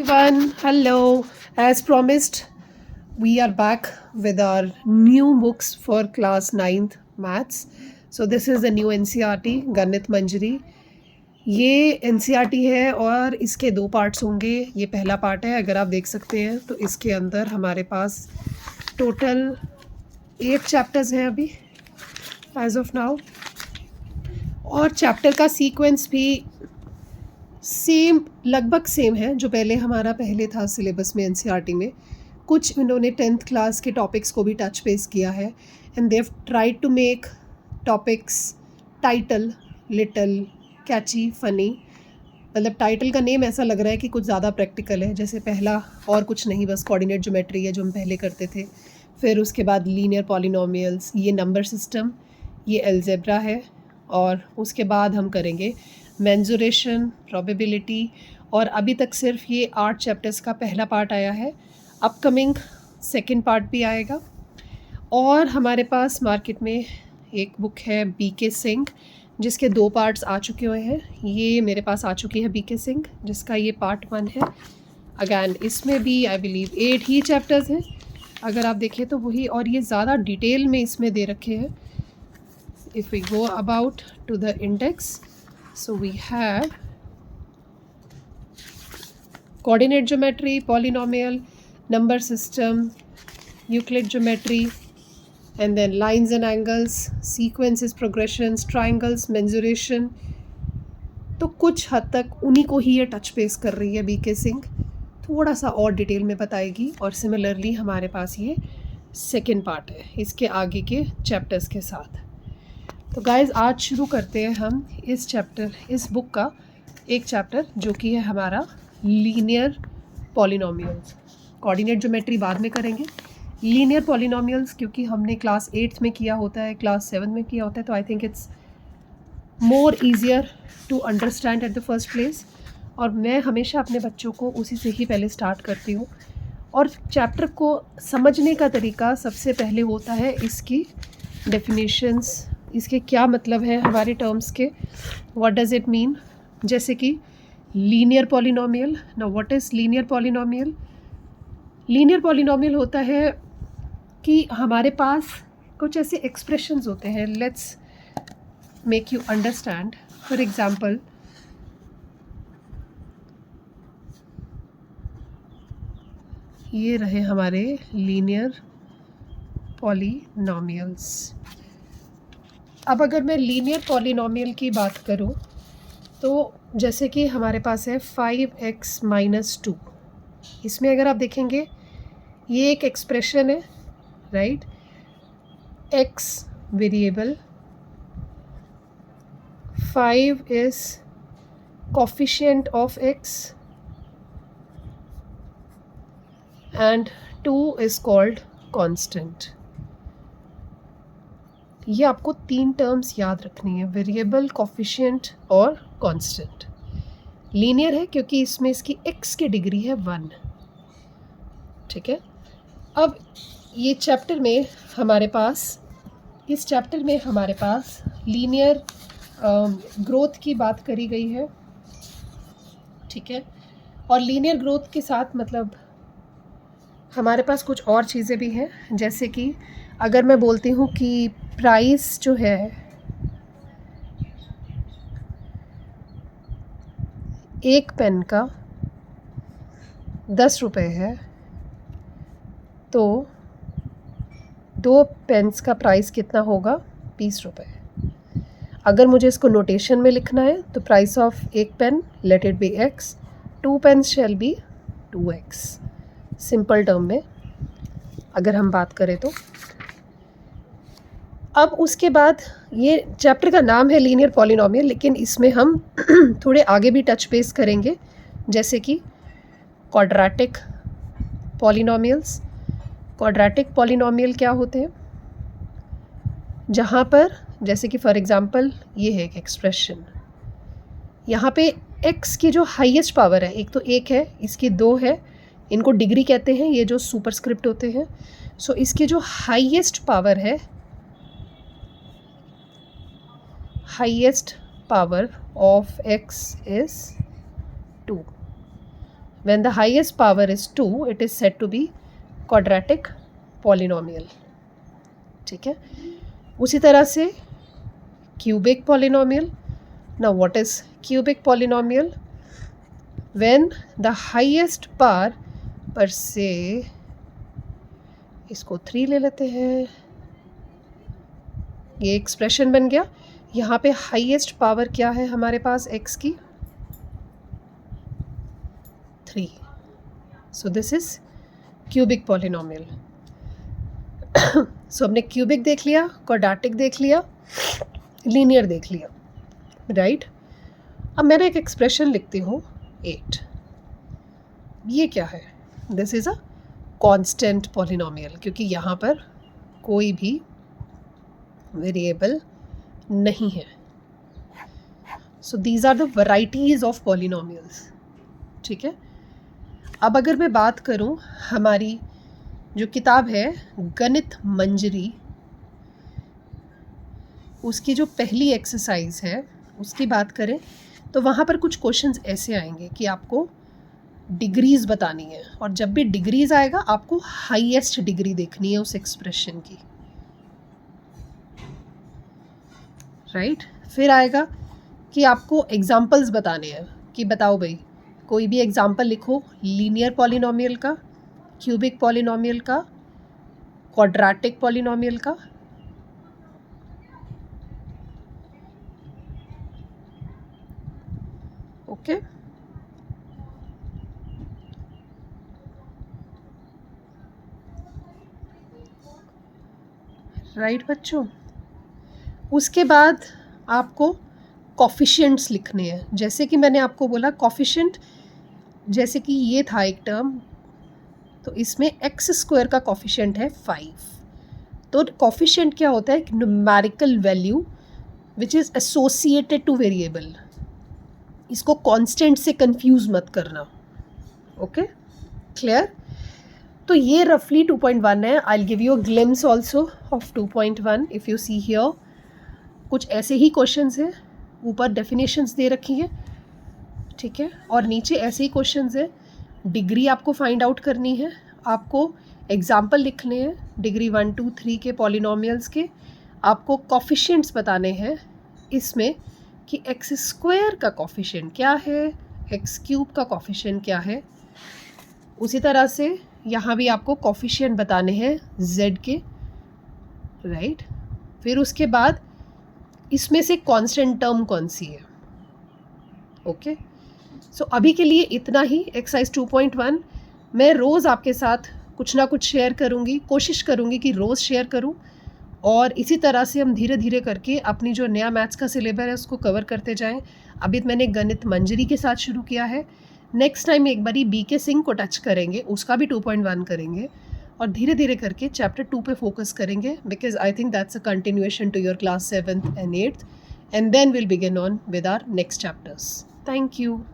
everyone. Hello. As promised, we are back with our new books for class 9th maths. So this is the new NCERT गणित मंजरी. ये NCERT है और इसके दो parts होंगे. ये पहला पार्ट है. अगर आप देख सकते हैं तो इसके अंदर हमारे पास टोटल 8 चैप्टर्स हैं अभी एज ऑफ नाउ. और चैप्टर का सीक्वेंस भी लगभग सेम है जो पहले था सिलेबस में एनसीईआरटी में. कुछ इन्होंने 10th क्लास के टॉपिक्स को भी टच बेस किया है and they tried to make topics title little catchy funny. मतलब टाइटल का नेम ऐसा लग रहा है कि कुछ ज़्यादा प्रैक्टिकल है. जैसे पहला और कुछ नहीं, बस कोऑर्डिनेट ज्योमेट्री है जो हम पहले करते थे. फिर उसके बाद लीनियर पॉलिनोमियल्स, ये नंबर सिस्टम, ये अलजेब्रा है. और उसके बाद हम करेंगे मेंजुरेशन, प्रोबेबिलिटी. और अभी तक सिर्फ ये 8 चैप्टर्स का पहला पार्ट आया है. अपकमिंग सेकंड पार्ट भी आएगा. और हमारे पास मार्केट में एक बुक है बीके सिंह जिसके 2 पार्ट्स आ चुके हुए हैं. ये मेरे पास आ चुकी है बीके सिंह जिसका ये पार्ट 1 है. अगैन इसमें भी आई बिलीव 8 ही चैप्टर्स हैं अगर आप देखें तो वही. और ये ज़्यादा डिटेल में इसमें दे रखे हैं. If we go about to the index, so we have coordinate geometry, polynomial, number system, Euclid geometry, and then lines and angles, sequences, progressions, triangles, mensuration. तो कुछ हद तक उन्हीं को ही ये टच बेस कर रही है बीके सिंह. थोड़ा सा और डिटेल में बताएगी. और सिमिलरली हमारे पास ये सेकेंड पार्ट है इसके आगे के चैप्टर्स के साथ. तो गाइज़ आज शुरू करते हैं हम इस बुक का एक चैप्टर जो कि है हमारा लीनियर पॉलिनोमियल्स. कोऑर्डिनेट ज्योमेट्री बाद में करेंगे. लीनियर पॉलिनोमियल्स क्योंकि हमने क्लास 8th में किया होता है, क्लास 7 में किया होता है, तो I think it's more easier to understand at the first place. और मैं हमेशा अपने बच्चों को उसी से ही पहले स्टार्ट करती हूँ. और चैप्टर को समझने का तरीका सबसे पहले होता है इसकी डेफिनेशंस, इसके क्या मतलब है हमारे टर्म्स के, व्हाट डज़ इट मीन. जैसे कि linear polynomial. Now what is linear polynomial? Linear polynomial होता है कि हमारे पास कुछ ऐसे एक्सप्रेशंस होते हैं. Let's make you understand. For example, ये रहे हमारे लीनियर पॉलिनोमियल्स. अब अगर मैं लीनियर पॉलिनोमियल की बात करूं तो जैसे कि हमारे पास है 5x-2. इसमें अगर आप देखेंगे ये एक एक्सप्रेशन है, right. x variable, 5 is coefficient of x and 2 is called constant. ये आपको 3 टर्म्स याद रखनी है, वेरिएबल, कोफिशिएंट और कांस्टेंट. लीनियर है क्योंकि इसमें इसकी x की डिग्री है 1. ठीक है. अब ये चैप्टर में हमारे पास लीनियर ग्रोथ की बात करी गई है. ठीक है. और लीनियर ग्रोथ के साथ मतलब हमारे पास कुछ और चीज़ें भी हैं. जैसे कि अगर मैं बोलती हूँ कि प्राइस जो है एक पेन का 10 रुपये है तो 2 पेन्स का प्राइस कितना होगा? 20 रुपये. अगर मुझे इसको नोटेशन में लिखना है तो प्राइस ऑफ एक pen, let it be x, 2 pens shall be 2x. Simple term में अगर हम बात करें तो. अब उसके बाद ये चैप्टर का नाम है लीनियर पॉलिनोमियल, लेकिन इसमें हम थोड़े आगे भी टच बेस करेंगे. जैसे कि क्वाड्रेटिक पॉलिनोमियल्स. क्वाड्रेटिक पॉलिनोमियल क्या होते हैं? जहाँ पर जैसे कि फॉर एग्जांपल ये है एक एक्सप्रेशन, यहाँ पे x की जो हाईएस्ट पावर है, एक तो 1 है, इसकी 2 है, इनको डिग्री कहते हैं, ये जो सुपरस्क्रिप्ट होते हैं. सो इसकी जो highest power of x is 2. When the highest power is 2, it is said to be quadratic polynomial. ठीक है, उसी तरह से cubic polynomial. Now what is cubic polynomial? When the highest power per se, इसको 3 ले लेते हैं, ये एक्सप्रेशन बन गया. यहाँ पे हाईएस्ट पावर क्या है हमारे पास x की? 3. So this is cubic polynomial. So हमने क्यूबिक देख लिया, क्वाड्रेटिक देख लिया, लीनियर देख लिया, राइट? अब मैंने एक एक्सप्रेशन लिखती हूँ 8. ये क्या है? This is a constant polynomial, क्योंकि यहाँ पर कोई भी वेरिएबल नहीं है. So these are the varieties of polynomials. ठीक है, अब अगर मैं बात करूं हमारी जो किताब है गणित मंजरी, उसकी जो पहली एक्सरसाइज है उसकी बात करें तो वहाँ पर कुछ क्वेश्चंस ऐसे आएंगे कि आपको डिग्रीज बतानी है, और जब भी डिग्रीज आएगा आपको हाईएस्ट डिग्री देखनी है उस एक्सप्रेशन की, राइट? फिर आएगा कि आपको एग्जाम्पल्स बताने हैं कि बताओ भाई कोई भी एग्जाम्पल लिखो लीनियर पॉलिनोमियल का, क्यूबिक पॉलिनोमियल का, क्वाड्रेटिक पॉलिनोमियल का. ओके, राइट बच्चों? उसके बाद आपको कॉफिशिएंट्स लिखने हैं. जैसे कि मैंने आपको बोला कॉफिशिएंट, जैसे कि ये था एक टर्म, तो इसमें एक्स स्क्वायर का कॉफिशिएंट है 5. तो कॉफिशिएंट क्या होता है? एक numerical value which is associated two variable. इसको कांस्टेंट से कंफ्यूज मत करना. Okay, clear? तो ये रफली 2.1 है. I will give you a glimpse also of 2.1. If you see here कुछ ऐसे ही क्वेश्चंस हैं, ऊपर डेफिनेशंस दे रखी हैं, ठीक है, और नीचे ऐसे ही क्वेश्चंस हैं. डिग्री आपको फाइंड आउट करनी है, आपको एग्जाम्पल लिखने हैं डिग्री 1, 2, 3 के पॉलिनोमियल्स के, आपको कॉफिशिएंट्स बताने हैं इसमें कि एक्स स्क्वायर का कॉफिशिएंट क्या है, एक्स क्यूब का कॉफिशिएंट क्या है. उसी तरह से यहाँ भी आपको कॉफिशिएंट बताने हैं z के, राइट? फिर उसके बाद इसमें से कांस्टेंट टर्म कौन सी है. ओके, सो अभी के लिए इतना ही. एक्सरसाइज 2.1 मैं रोज़ आपके साथ कुछ ना कुछ शेयर करूँगी, कोशिश करूँगी कि रोज़ शेयर करूँ, और इसी तरह से हम धीरे धीरे करके अपनी जो नया मैथ्स का सिलेबस है उसको कवर करते जाएं. अभी मैंने गणित मंजरी के साथ शुरू किया है. नेक्स्ट टाइम एक बारी BK सिंह को टच करेंगे, उसका भी 2.1 करेंगे, और धीरे धीरे करके चैप्टर 2 पे फोकस करेंगे, because I think that's a continuation to your class 7th and 8th, and then we'll begin on with our next chapters. Thank you.